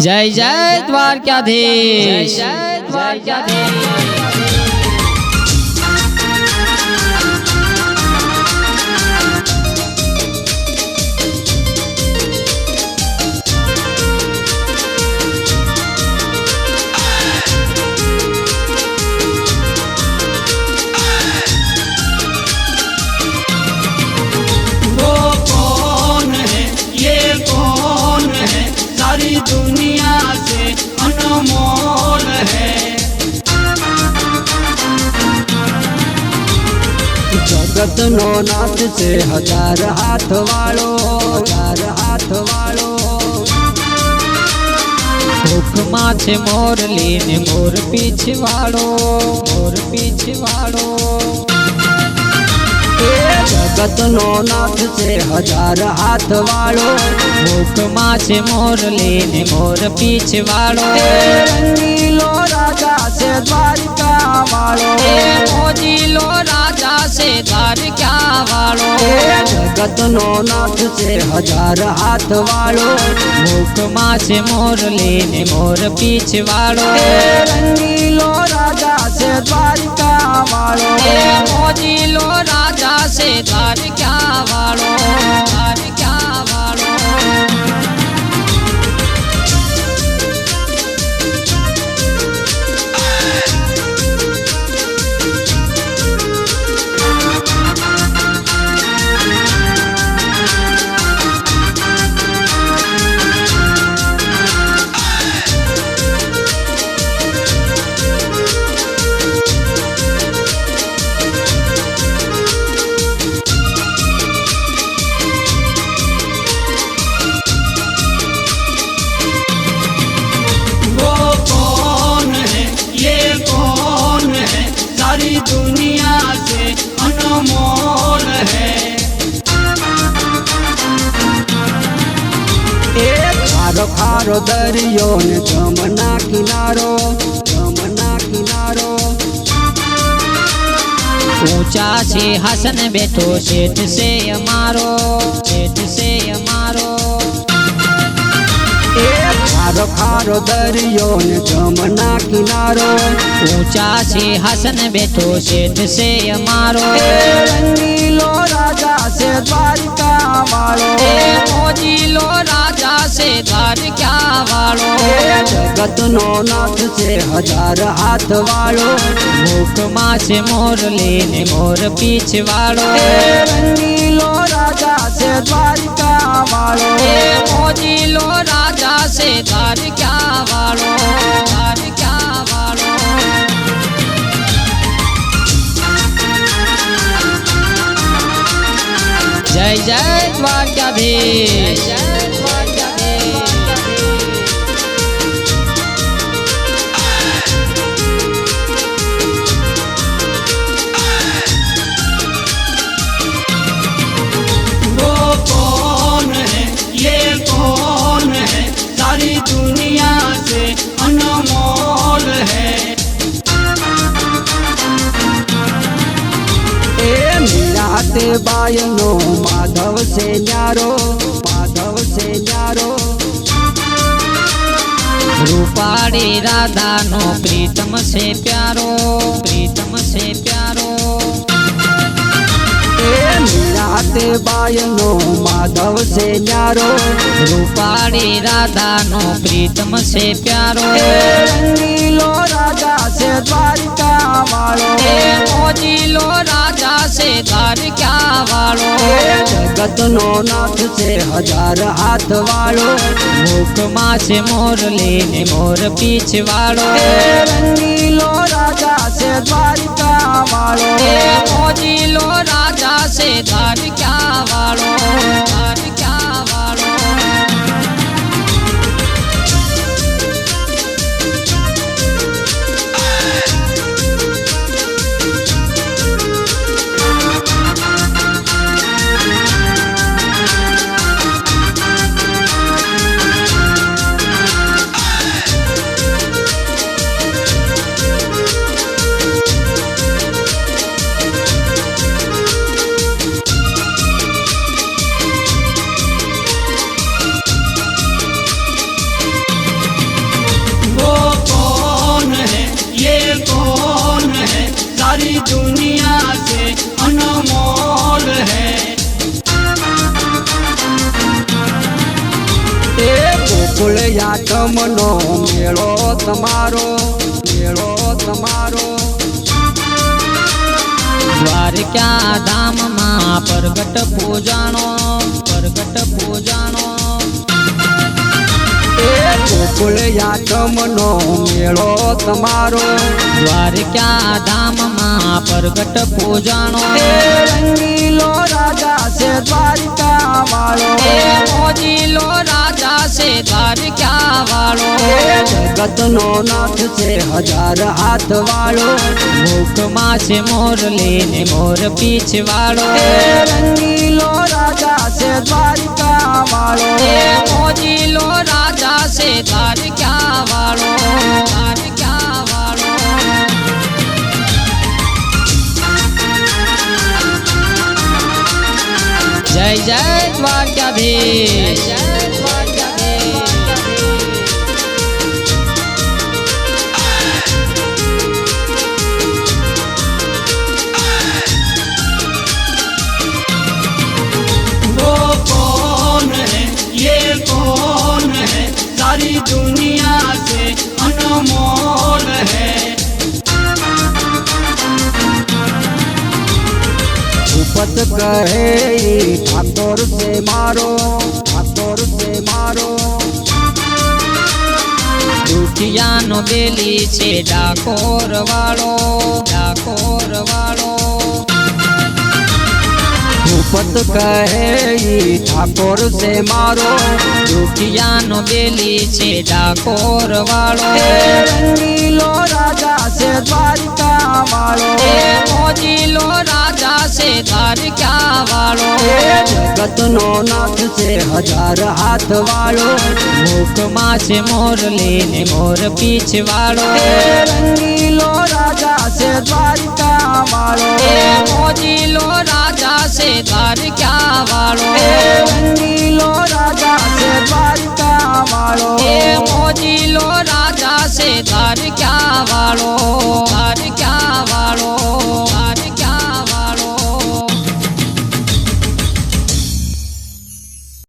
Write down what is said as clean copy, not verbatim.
जय जय द्वारकाधीश, जय जय द्वारकाधीश। सारी दुनिया से अनमोल है। जगत नो नाथ से हजार हाथ वालो, हजार हाथ वालो। मुखमा छे मोरली ने मोर पीछ वालो, मोर पीछ वालो। जगत नो नाथ से हजार हाथ वालो। मुखमा छे मोरली ने मोर पीछ वालो। रंगीलो राजा से द्वारका वालो, मोजीलो राजा से द्वारका वालो। जगत नो नाथ से हजार हाथ वालो। मुखमा छे मोरली ने मोर पीछ वालो। रंगीलो राजा से द्वारका वालो। मोजीलो राजा से द्वारका वालो, द्वारका वालो। सारी दुनिया से अनमोल है। खारो खारो दरियो ने जमुना किनारो, जमुना किनारो। ऊंचा से हसन बैठो सेठ से अमारो, सेठ से अमारो। खारो खारो दरियो ने जमुना किनारो। ऊंचा से हसन बैठो सेठ से अमारो। रंगीलो राजा से द्वारका वालो। मोजीलो राजा से द्वारका वालो। जगत नो नाथ से हजार हाथ वालो। मुखमा से मोरली ने मोर पीछ वालो। रंगीलो राजा से द्वारका वालो। मोजीलो राजा से द्वारका वालो, द्वारका वालो। जय जय द्वारकाधीश, जय जय द्वारकाधीश। वो कौन है, ये कौन है, सारी दुनिया से अनमोल है। मिलाते बायनो माधव से न्यारो, माधव से न्यारो। रूपाड़ी राधा नो प्रीतम से प्यारो, प्रीतम से प्यारो। मिलाते बायनो माधव से न्यारो। रूपाड़ी राधा नो प्रीतम से प्यारो। रंगीलो राजा से द्वारका वालो। मोजीलो राजा से द्वारका वालो। जगत नो नाथ से हजार हाथ वालो। मुखमा से मोरली ने मोर पीछ वालो। रंगीलो राजा से द्वारका वालो। मोजीलो राजा से द्वारका वालो, द्वारका वालो। दुनिया से अनमोल है। એ ગોકુળ યાતમનો મેળો તમારો, મેળો તમારો. દ્વારકા ધામમાં પ્રગટ પૂજાણો, પ્રગટ પૂજાણો. એ ગોકુળ યાતમનો મેળો તમારો, દ્વારકા ધામમાં પ્રગટ પૂજાણો. એ રંગીલો રાજા છે દ્વારિકા વાળો, એ મોજીલો રાજા છે દ્વારકા વાળો. એ જગતનો નાથ છે હજાર હાથ વાળો, મુખમાં છે મોરલી ને મોર પીછ વાળો. એ રંગીલો રાજા છે દ્વારિકા વાળો, એ મોજીલો રાજા છે દ્વારકા વાળો, દ્વારકા વાળો. જય જય દ્વારકાધીશ, જય દ્વારકાધીશ. वो कौन है, ये कौन है, सारी दुनिया से अनमोल है। ભૂપત કહે ઈ ઠાકોર છે મારો, ઠાકોર છે મારો. દુખિયાનો બેલી છે ડાકોર વાળો, ડાકોર વાળો. ભૂપત કહે ઈ ઠાકોર છે મારો, દુખિયાનો બેલી છે ડાકોર વાળો. એ રંગીલો રાજા છે દ્વારિકા વાળો, એ મોજીલો રાજા છે દ્વારકા વાળો. એ જગતનો નાથ છે હજાર હાથ વાળો, મુખમાં છે મોરલી ને મોર પીછ વાળો. એ રંગીલો રાજા છે દ્વારિકા વાળો, એ મોજીલો રાજા છે દ્વારકા વાળો. એ રંગીલો રાજા છે દ્વારિકા વાળો, એ મોજીલો રાજા છે દ્વારકા વાળો, દ્વારકા